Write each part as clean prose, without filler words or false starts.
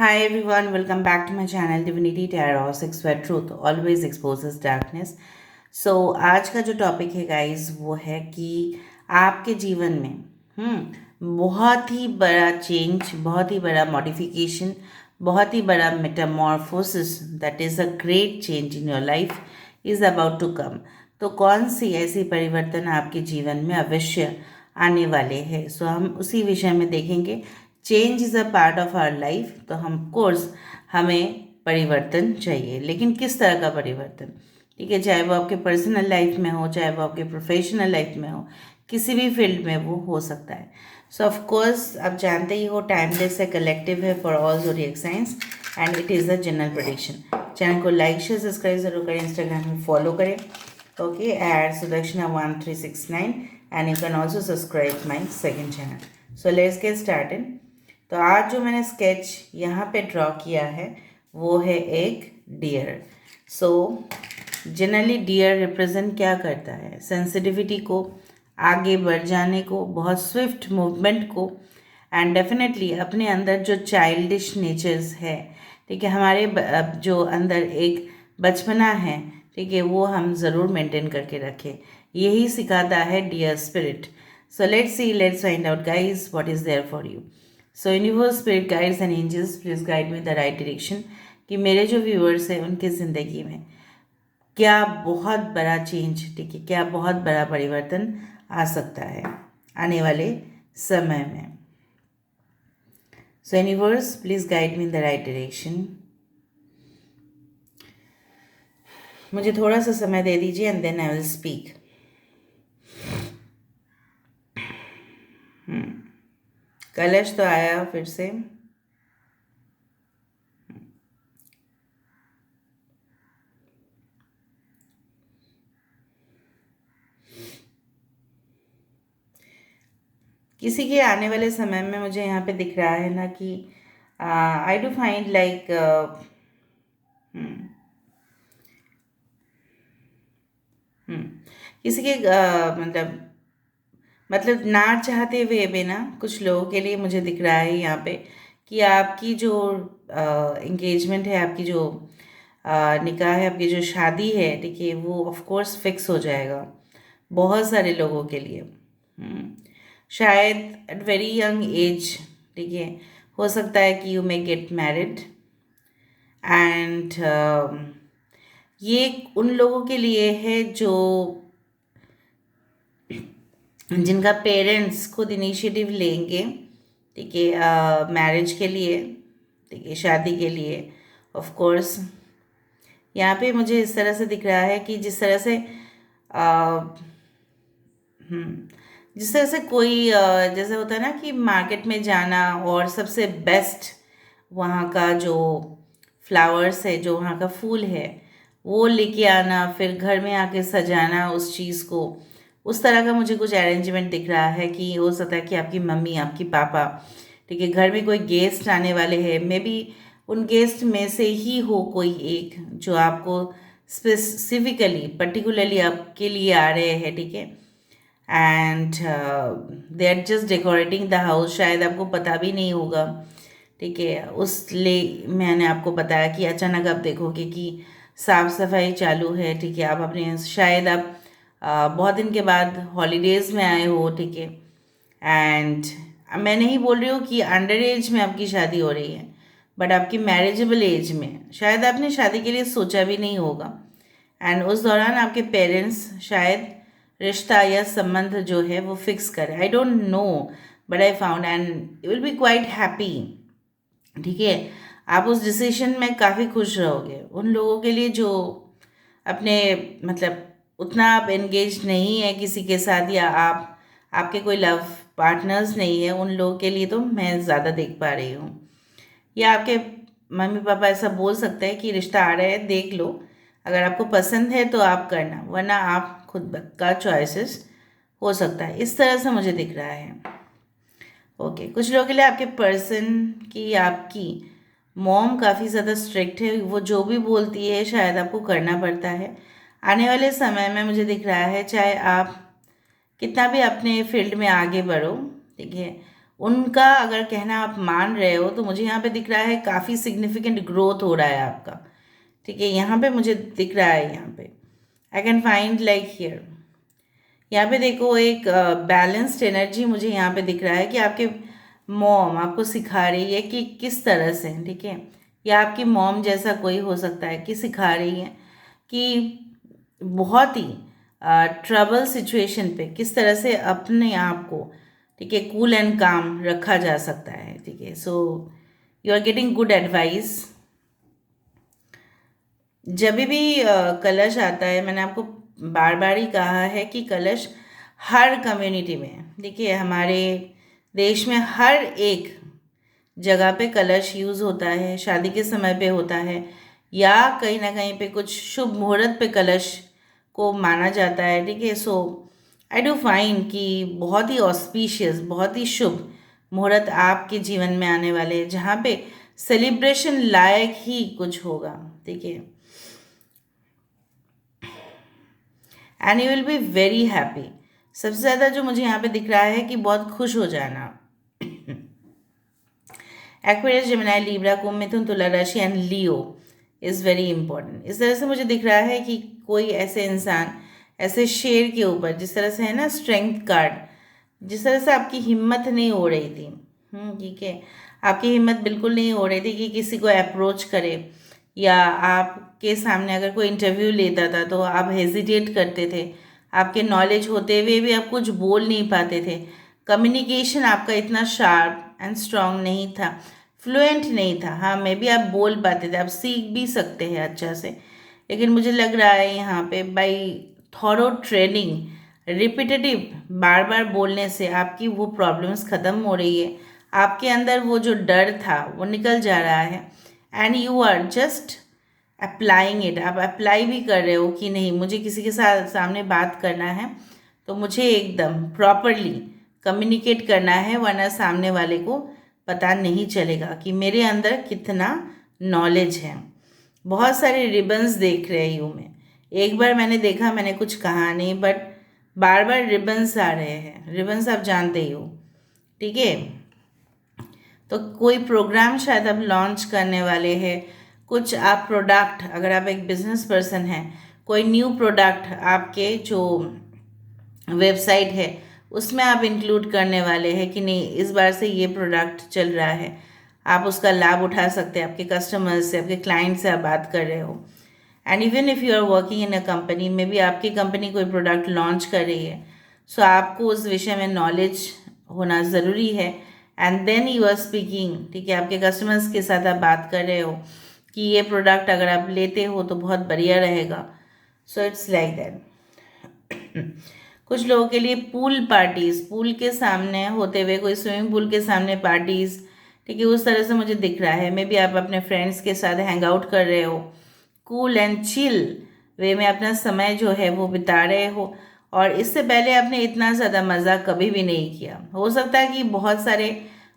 Hi everyone, welcome back to my channel Divinity Tarot 6 where truth always exposes darkness. So आज का जो topic है guys वो है कि आपके जीवन में बहुत ही बड़ा चेंज, बहुत ही बड़ा मॉडिफिकेशन, बहुत ही बड़ा metamorphosis that is a great change in your life is about to come. तो कौन सी ऐसी परिवर्तन आपके जीवन में अवश्य आने वाले हैं, सो हम उसी विषय में देखेंगे। Change is a part of our life, तो हम कोर्स हमें परिवर्तन चाहिए, लेकिन किस तरह का परिवर्तन? ठीक है, चाहे वो आपके पर्सनल लाइफ में हो, चाहे वो आपके प्रोफेशनल लाइफ में हो, किसी भी फील्ड में वो हो सकता है। सो ऑफ कोर्स आप जानते ही हो, टाइमलेस है, कलेक्टिव है for all zodiac science and it is a general prediction. Channel को लाइक शेयर सब्सक्राइब जरूर करें, इंस्टाग्राम में फॉलो करें, okay, at Sudakshina 1369 and you can also subscribe my second channel. So let's get started. तो आज जो मैंने स्केच यहाँ पे ड्रॉ किया है वो है एक deer. So generally deer represent क्या करता है? सेंसिटिविटी को, आगे बढ़ जाने को, बहुत स्विफ्ट मूवमेंट को, एंड डेफिनेटली अपने अंदर जो चाइल्डिश नेचर्स है, ठीक है, हमारे जो अंदर एक बचपना है, ठीक है, वो हम ज़रूर मेंटेन करके रखें। यही सिखाता है deer spirit. So let's see, let's find out guys what is there for you. So universe, spirit guides and angels, please guide me the right direction कि मेरे जो व्यूअर्स हैं उनकी ज़िंदगी में क्या बहुत बड़ा चेंज, ठीक है, क्या बहुत बड़ा परिवर्तन आ सकता है आने वाले समय में। So universe, please guide me in the right direction. मुझे थोड़ा सा समय दे दीजिए and then I will speak. कलश तो आया फिर से। किसी के आने वाले समय में मुझे यहाँ पे दिख रहा है ना कि आई डू फाइंड लाइक किसी के मतलब ना चाहते हुए भी ना कुछ लोगों के लिए मुझे दिख रहा है यहाँ पे कि आपकी जो इंगेजमेंट है, आपकी जो निकाह है, आपकी जो शादी है, ठीक है, वो ऑफ कोर्स फिक्स हो जाएगा बहुत सारे लोगों के लिए। शायद एट वेरी यंग एज, ठीक है, हो सकता है कि you may get married and ये उन लोगों के लिए है जो जिनका पेरेंट्स खुद इनिशिएटिव लेंगे, ठीक है, मैरिज के लिए, ठीक है, शादी के लिए। ऑफ कोर्स यहाँ पे मुझे इस तरह से दिख रहा है कि जिस तरह से कोई जैसे होता है ना कि मार्केट में जाना और सबसे बेस्ट वहाँ का जो फ्लावर्स है, जो वहाँ का फूल है, वो लेके आना, फिर घर में आके सजाना उस चीज़ को, उस तरह का मुझे कुछ अरेंजमेंट दिख रहा है कि हो सकता है कि आपकी मम्मी, आपकी पापा, ठीक है, घर में कोई गेस्ट आने वाले हैं, मे बी उन गेस्ट में से ही हो कोई एक जो आपको स्पेसिफिकली पर्टिकुलरली आपके लिए आ रहे हैं, ठीक है, and they are just decorating the house. शायद आपको पता भी नहीं होगा, ठीक है, उस लिए मैंने आपको बताया कि अचानक आप देखोगे कि साफ़ सफाई चालू है, ठीक है, आप अपने शायद आप बहुत दिन के बाद हॉलीडेज़ में आए हो, ठीक है, एंड मैं नहीं बोल रही हूँ कि अंडर एज में आपकी शादी हो रही है, बट आपकी मैरिजेबल एज में शायद आपने शादी के लिए सोचा भी नहीं होगा, एंड उस दौरान आपके पेरेंट्स शायद रिश्ता या संबंध जो है वो फिक्स करें। I don't know, but I found and you will be quite happy, ठीक है, आप उस डिसीजन में काफ़ी खुश रहोगे। उन लोगों के लिए जो अपने मतलब उतना आप एंगेज नहीं है किसी के साथ, या आपके कोई लव पार्टनर्स नहीं है, उन लोगों के लिए तो मैं ज़्यादा देख पा रही हूँ। या आपके मम्मी पापा ऐसा बोल सकते हैं कि रिश्ता आ रहा है, देख लो, अगर आपको पसंद है तो आप करना, वरना आप खुद का चॉइसेस हो सकता है। इस तरह से मुझे दिख रहा है। ओके, कुछ लोगों के लिए आपके पर्सन की, आपकी मॉम काफ़ी ज़्यादा स्ट्रिक्ट है, वो जो भी बोलती है शायद आपको करना पड़ता है। आने वाले समय में मुझे दिख रहा है, चाहे आप कितना भी अपने फील्ड में आगे बढ़ो, ठीक है, उनका अगर कहना आप मान रहे हो तो मुझे यहाँ पे दिख रहा है काफ़ी सिग्निफिकेंट ग्रोथ हो रहा है आपका। ठीक है, यहाँ पे मुझे दिख रहा है, यहाँ पे I can find like here. यहाँ पे देखो एक बैलेंस्ड एनर्जी मुझे यहाँ पे दिख रहा है कि आपके मॉम आपको सिखा रही है कि किस तरह से, ठीक है, या आपकी मॉम जैसा कोई हो सकता है कि सिखा रही है कि बहुत ही ट्रबल सिचुएशन पे किस तरह से अपने आप को, ठीक है, कूल एंड काम रखा जा सकता है। ठीक है, so you are getting good advice. जब भी कलश आता है, मैंने आपको बार बार ही कहा है कि कलश हर कम्युनिटी में, देखिए हमारे देश में हर एक जगह पे कलश यूज़ होता है, शादी के समय पे होता है, या कहीं ना कहीं पे कुछ शुभ मुहूर्त पे कलश को माना जाता है। ठीक है, सो आई डू फाइंड कि बहुत ही ऑस्पिशियस, बहुत ही शुभ मुहूर्त आपके जीवन में आने वाले हैं जहाँ पे सेलिब्रेशन लायक ही कुछ होगा। ठीक है, and you will be very happy. सबसे ज़्यादा जो मुझे यहाँ पे दिख रहा है कि बहुत खुश हो जाना। एक्वेरियस, जेमिनी, लिब्रा, कुंभ, मिथुन, तुला राशि and Leo is very important. इस तरह से मुझे दिख रहा है कि कोई ऐसे इंसान, ऐसे शेर के ऊपर, जिस तरह से है ना स्ट्रेंथ कार्ड, जिस तरह से आपकी हिम्मत नहीं हो रही थी, ठीक है, आपकी हिम्मत बिल्कुल नहीं हो रही थी कि किसी को अप्रोच करे, या आपके सामने अगर कोई इंटरव्यू लेता था तो आप हेजिटेट करते थे, आपके नॉलेज होते हुए भी आप कुछ बोल नहीं पाते थे, कम्युनिकेशन आपका इतना शार्प एंड स्ट्रांग नहीं था, फ्लुएंट नहीं था। हाँ, मे बी आप बोल पाते थे, आप सीख भी सकते हैं अच्छा से, लेकिन मुझे लग रहा है यहाँ पे बाई थॉरो ट्रेनिंग, रिपीटेटिव, बार बार बोलने से आपकी वो प्रॉब्लम्स ख़त्म हो रही है, आपके अंदर वो जो डर था वो निकल जा रहा है, and you are just applying it. आप अप्लाई भी कर रहे हो कि नहीं, मुझे किसी के साथ सामने बात करना है तो मुझे एकदम प्रॉपरली कम्युनिकेट करना है, वरना सामने वाले को पता नहीं चलेगा कि मेरे अंदर कितना नॉलेज है। बहुत सारे रिबन्स देख रही हूँ मैं। एक बार मैंने देखा, मैंने कुछ कहा नहीं, बट बार बार रिबन्स आ रहे हैं। रिबन्स आप जानते ही हो, ठीक है। तो कोई प्रोग्राम शायद आप लॉन्च करने वाले हैं, कुछ आप प्रोडक्ट, अगर आप एक बिजनेस पर्सन हैं, कोई न्यू प्रोडक्ट आपके जो वेबसाइट है उसमें आप इंक्लूड करने वाले हैं कि नहीं, इस बार से ये प्रोडक्ट चल रहा है, आप उसका लाभ उठा सकते हैं, आपके कस्टमर्स से, आपके क्लाइंट से आप बात कर रहे हो। And even if you are working in a company में भी, आपकी कंपनी कोई प्रोडक्ट लॉन्च कर रही है, सो आपको उस विषय में नॉलेज होना ज़रूरी है, and then you are speaking. ठीक है, आपके कस्टमर्स के साथ आप बात कर रहे हो कि ये प्रोडक्ट अगर आप लेते हो तो बहुत बढ़िया रहेगा। So it's like that. कुछ लोगों के लिए पूल पार्टीज, पूल के सामने होते हुए, कोई स्विमिंग पूल के सामने पार्टीज, ठीक है, उस तरह से मुझे दिख रहा है। मे बी आप अपने फ्रेंड्स के साथ हैंग आउट कर रहे हो, कूल एंड चिल वे में अपना समय जो है वो बिता रहे हो, और इससे पहले आपने इतना ज़्यादा मज़ा कभी भी नहीं किया। हो सकता है कि बहुत सारे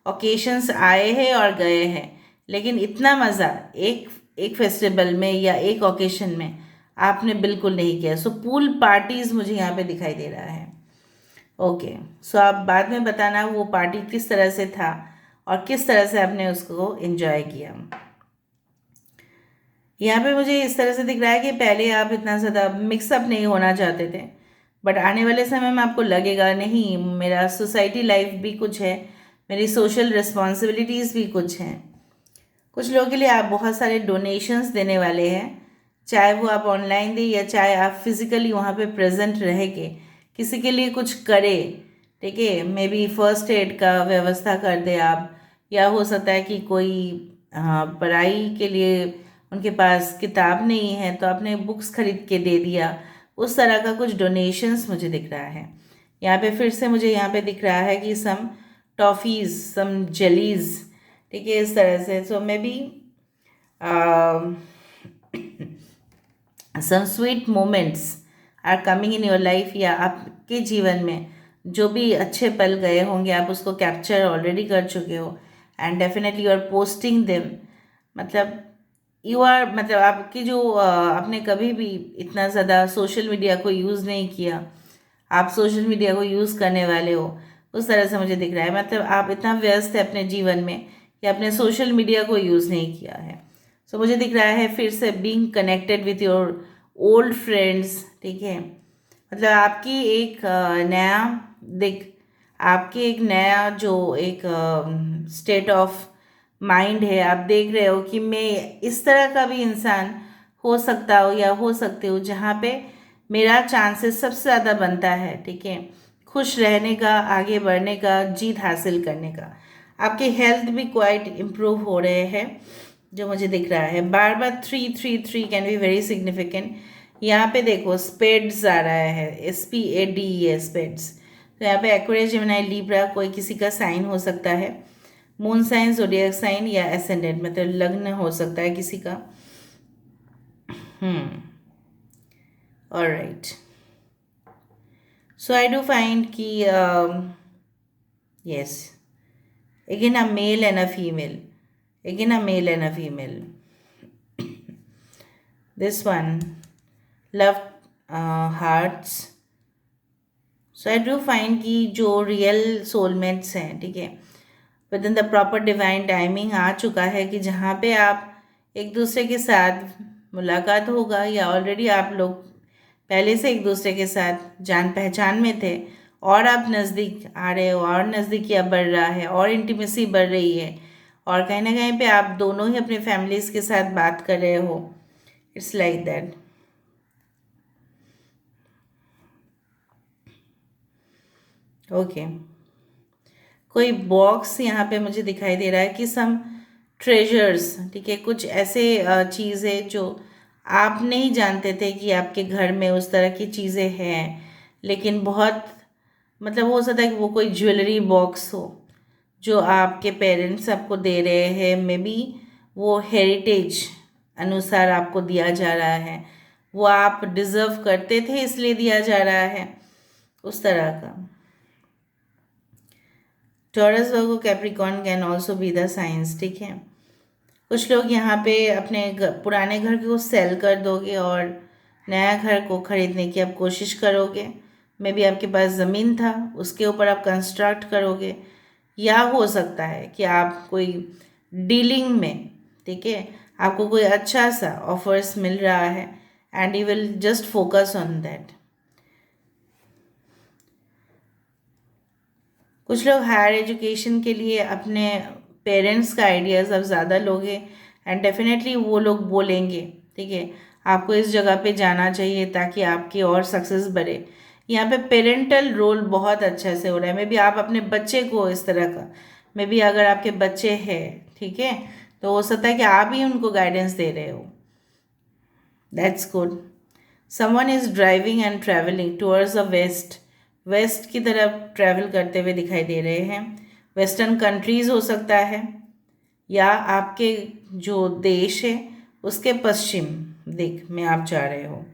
ओकेशंस आए हैं और गए हैं, लेकिन इतना मज़ा एक एक फेस्टिवल में या एक ओकेशन में आपने बिल्कुल नहीं किया। सो पूल पार्टीज मुझे यहाँ पे दिखाई दे रहा है। ओके, सो आप बाद में बताना वो पार्टी किस तरह से था और किस तरह से आपने उसको एंजॉय किया। यहाँ पे मुझे इस तरह से दिख रहा है कि पहले आप इतना ज़्यादा मिक्सअप नहीं होना चाहते थे, बट आने वाले समय में आपको लगेगा नहीं, मेरा सोसाइटी लाइफ भी कुछ है, मेरी सोशल रिस्पॉन्सिबिलिटीज़ भी कुछ हैं। कुछ लोगों के लिए आप बहुत सारे डोनेशंस देने वाले हैं, चाहे वो आप ऑनलाइन दें या चाहे आप फिज़िकली वहाँ पे प्रेजेंट रह के किसी के लिए कुछ करें। ठीक है, मे बी फर्स्ट एड का व्यवस्था कर दे आप, या हो सकता है कि कोई पढ़ाई के लिए उनके पास किताब नहीं है तो आपने बुक्स खरीद के दे दिया। उस तरह का कुछ डोनेशंस मुझे दिख रहा है। यहाँ पे फिर से मुझे यहाँ पे दिख रहा है कि सम टॉफ़ीज़, सम जेलीज़, ठीक है, इस तरह से। So maybe some sweet moments are coming in your life, या आपके जीवन में जो भी अच्छे पल गए होंगे आप उसको कैप्चर ऑलरेडी कर चुके हो, and definitely you are posting them. मतलब यू आर, मतलब आपकी जो आपने कभी भी इतना ज़्यादा सोशल मीडिया को यूज़ नहीं किया, आप सोशल मीडिया को यूज़ करने वाले हो, उस तरह से मुझे दिख रहा है। मतलब आप इतना व्यस्त है अपने जीवन में कि आपने सोशल मीडिया को यूज़ नहीं किया है। सो मुझे दिख रहा है फिर से being connected with your old friends, ठीक है। मतलब आपकी एक नया देख आपकी एक नया जो एक स्टेट ऑफ माइंड है, आप देख रहे हो कि मैं इस तरह का भी इंसान हो सकता हूँ या हो सकती हूँ जहाँ पे मेरा चांसेस सबसे ज़्यादा बनता है, ठीक है, खुश रहने का, आगे बढ़ने का, जीत हासिल करने का। आपके हेल्थ भी क्वाइट इम्प्रूव हो रहे हैं जो मुझे दिख रहा है। बार बार 333 कैन बी वेरी सिग्निफिकेंट। यहाँ पे देखो स्पेड्स आ रहा है, SPADE स्पेड्स। तो यहाँ पे एक्वेरियस, जेमिनी, लिब्रा कोई किसी का साइन हो सकता है, मून साइन, ज़ोडिएक साइन या एसेंडेंट मतलब लग्न हो सकता है किसी का। Alright, so I do find कि yes, again a male and a female, again a male and a female. This one, love, hearts. So I do find कि जो रियल सोलमेट्स हैं, ठीक है, within the proper divine timing आ चुका है कि जहाँ पे आप एक दूसरे के साथ मुलाकात होगा या ऑलरेडी आप लोग पहले से एक दूसरे के साथ जान पहचान में थे और आप नज़दीक आ रहे हो और नज़दीकियाँ बढ़ रहा है और इंटीमेसी बढ़ रही है और कहीं ना कहीं पे आप दोनों ही अपने फैमिलीज़ के साथ बात कर रहे हो। It's like that. ओके, कोई बॉक्स यहाँ पे मुझे दिखाई दे रहा है कि सम ट्रेजर्स, ठीक है, कुछ ऐसे चीज़ है जो आप नहीं जानते थे कि आपके घर में उस तरह की चीज़ें हैं, लेकिन बहुत मतलब हो सकता है कि वो कोई ज्वेलरी बॉक्स हो जो आपके पेरेंट्स आपको दे रहे हैं, मे बी वो हेरिटेज अनुसार आपको दिया जा रहा है, वो आप डिज़र्व करते थे इसलिए दिया जा रहा है, उस तरह का। Taurus, Virgo, Capricorn can also be the science, ठीक है। कुछ लोग यहाँ पे अपने पुराने घर को सेल कर दोगे और नया घर को खरीदने की आप कोशिश करोगे। मे बी आपके पास ज़मीन था, उसके ऊपर आप कंस्ट्रक्ट करोगे, या हो सकता है कि आप कोई डीलिंग में, ठीक है, आपको कोई अच्छा सा ऑफर्स मिल रहा है and you will just focus on that. कुछ लोग हायर एजुकेशन के लिए अपने पेरेंट्स का आइडियाज़ अब ज़्यादा लोगे एंड डेफिनेटली वो लोग बोलेंगे, ठीक है, आपको इस जगह पे जाना चाहिए ताकि आपकी और सक्सेस बढ़े। यहाँ पे पेरेंटल रोल बहुत अच्छे से हो रहा है। मे बी आप अपने बच्चे को इस तरह का, मे बी अगर आपके बच्चे हैं, ठीक है, तो हो सकता है कि आप ही उनको गाइडेंस दे रहे हो। That's good. Someone is driving and travelling towards the west, west की तरफ ट्रैवल करते हुए दिखाई दे रहे हैं। वेस्टर्न कंट्रीज़ हो सकता है या आपके जो देश है उसके पश्चिम दिख में आप जा रहे हो।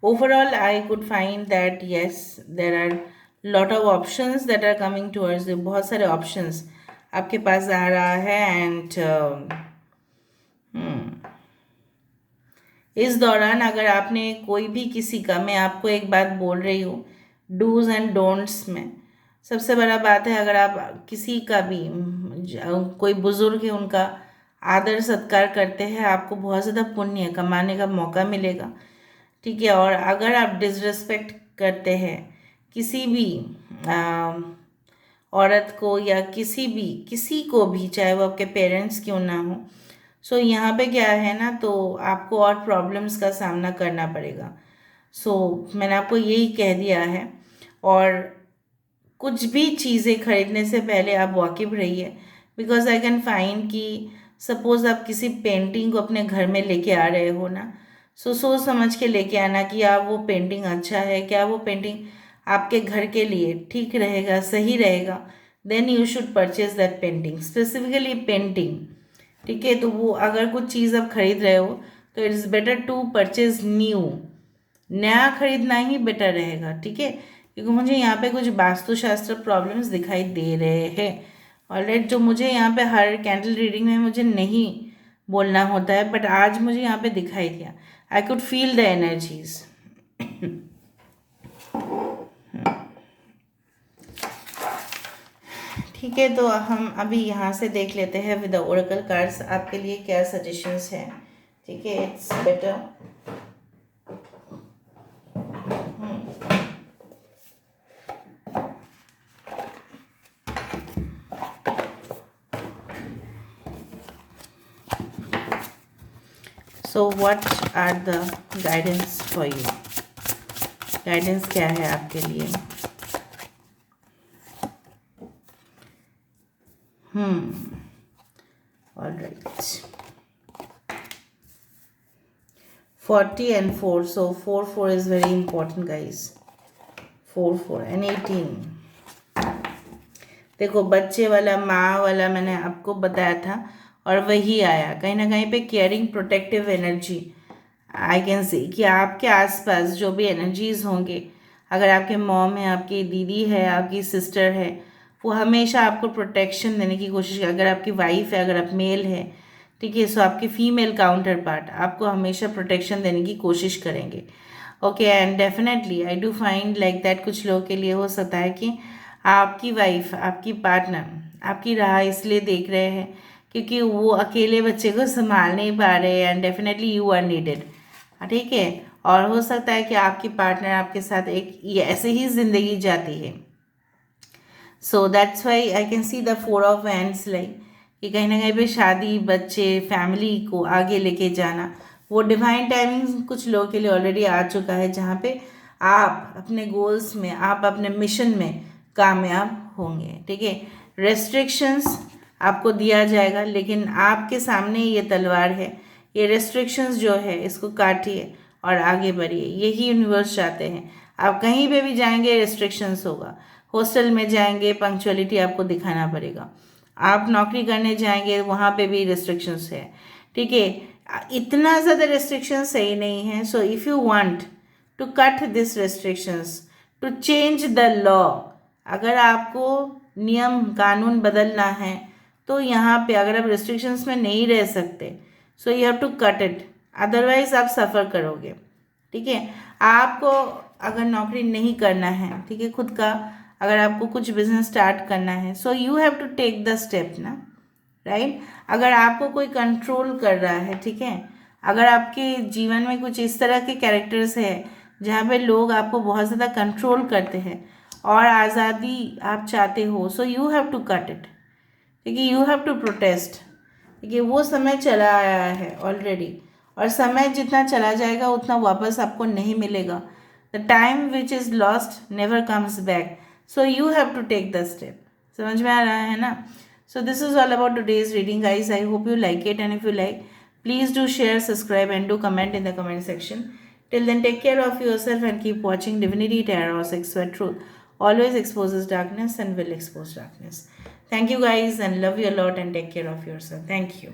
Overall, I could find that yes, there are lot of options that are coming towards you. बहुत सारे options आपके पास आ रहा है एंड इस दौरान अगर आपने कोई भी किसी का, मैं आपको एक बात बोल रही हूँ डूज एंड डोंट्स में, सबसे बड़ा बात है अगर आप किसी का भी कोई बुज़ुर्ग है उनका आदर सत्कार करते हैं, आपको बहुत ज़्यादा पुण्य कमाने का मौका मिलेगा, ठीक है। और अगर आप डिसरिस्पेक्ट करते हैं किसी भी औरत को या किसी को भी, चाहे वो आपके पेरेंट्स क्यों ना हो, सो यहाँ पे क्या है ना, तो आपको और प्रॉब्लम्स का सामना करना पड़ेगा। सो मैंने आपको यही कह दिया है। और कुछ भी चीज़ें खरीदने से पहले आप वाकिफ़ रहिए, बिकॉज आई कैन फाइंड कि सपोज़ आप किसी पेंटिंग को अपने घर में लेके आ रहे हो ना, सो सोच समझ के लेके आना कि आप वो पेंटिंग अच्छा है, क्या वो पेंटिंग आपके घर के लिए ठीक रहेगा, सही रहेगा, then you should purchase that painting, specifically painting, ठीक है। तो वो अगर कुछ चीज़ आप खरीद रहे हो तो it is better to purchase new, नया खरीदना ही बेटर रहेगा, ठीक है, क्योंकि मुझे यहाँ पे कुछ वास्तुशास्त्र प्रॉब्लम्स दिखाई दे रहे हैं। ऑलराइट, जो मुझे यहाँ पे हर कैंडल रीडिंग में मुझे नहीं बोलना होता है, बट आज मुझे यहाँ पे दिखाई दिया। I could feel the energies. ठीक है, तो हम अभी यहाँ से देख लेते हैं विद द ओरेकल कार्ड्स आपके लिए क्या सजेशंस हैं. ठीक है, it's better. So what are the guidance for you. Guidance क्या है आपके लिए. All right. 40 and 4, so 4 is very important guys. 4 and 18. देखो, बच्चे वाला, माँ वाला मैंने आपको बताया था और वही आया. कहीं ना कहीं पे caring protective energy I can see कि आपके आसपास जो भी एनर्जीज होंगे, अगर आपके मॉम है, आपकी दीदी है, आपकी सिस्टर है, वो हमेशा आपको प्रोटेक्शन देने की कोशिश करे. अगर आपकी वाइफ है, अगर आप मेल है, ठीक है, सो आपकी फीमेल काउंटर पार्ट आपको हमेशा प्रोटेक्शन देने की कोशिश करेंगे. Okay, and definitely I do find like that कुछ लोगों के लिए हो सकता है कि आपकी वाइफ, आपकी पार्टनर आपकी राह इसलिए देख रहे हैं क्योंकि वो अकेले बच्चे को संभाल नहीं पा रहे and definitely you are needed. ठीक है, और हो सकता है कि आपकी पार्टनर आपके साथ एक ये ऐसे ही ज़िंदगी जाती है. So that's why I can see the 4 of Wands like कि कहीं ना कहीं पे शादी, बच्चे, फैमिली को आगे लेके जाना, वो डिवाइन टाइमिंग कुछ लोगों के लिए ऑलरेडी आ चुका है जहाँ पे आप अपने गोल्स में, आप अपने मिशन में कामयाब होंगे. ठीक है, रेस्ट्रिक्शंस आपको दिया जाएगा, लेकिन आपके सामने ये तलवार है. ये रेस्ट्रिक्शंस जो है इसको काटिए और आगे बढ़िए. यही यूनिवर्स चाहते हैं. आप कहीं पे भी जाएंगे रेस्ट्रिक्शंस होगा. हॉस्टल में जाएंगे, पंक्चुअलिटी आपको दिखाना पड़ेगा. आप नौकरी करने जाएंगे, वहाँ पे भी रेस्ट्रिक्शंस है. ठीक है, इतना ज़्यादा रेस्ट्रिक्शंस सही नहीं है. So if you want to cut this restrictions, to change the law, अगर आपको नियम कानून बदलना है तो यहाँ पे अगर आप रेस्ट्रिक्शंस में नहीं रह सकते, so you have to cut it, otherwise आप सफ़र करोगे. ठीक है, आपको अगर नौकरी नहीं करना है, ठीक है, खुद का अगर आपको कुछ बिजनेस स्टार्ट करना है, so you have to take the step ना, राइट. अगर आपको कोई कंट्रोल कर रहा है, ठीक है, अगर आपके जीवन में कुछ इस तरह के कैरेक्टर्स है जहाँ पे लोग आपको बहुत ज़्यादा कंट्रोल करते हैं और आज़ादी आप चाहते हो, so you have to cut it. ठीक है, यू हैव टू प्रोटेस्ट. ठीक है, वो समय चला आया है ऑलरेडी, और समय जितना चला जाएगा उतना वापस आपको नहीं मिलेगा. The time which is lost never comes back. So you have to take the step. समझ में आ रहा है ना. So this is all about today's reading guys. I hope you like it, and if you like, please do share, subscribe, and do comment in the comment section. Till then, take care of yourself and keep watching Divinity Tarot 6 where truth always exposes darkness and will expose darkness. Thank you guys, and love you a lot, and take care of yourself. Thank you.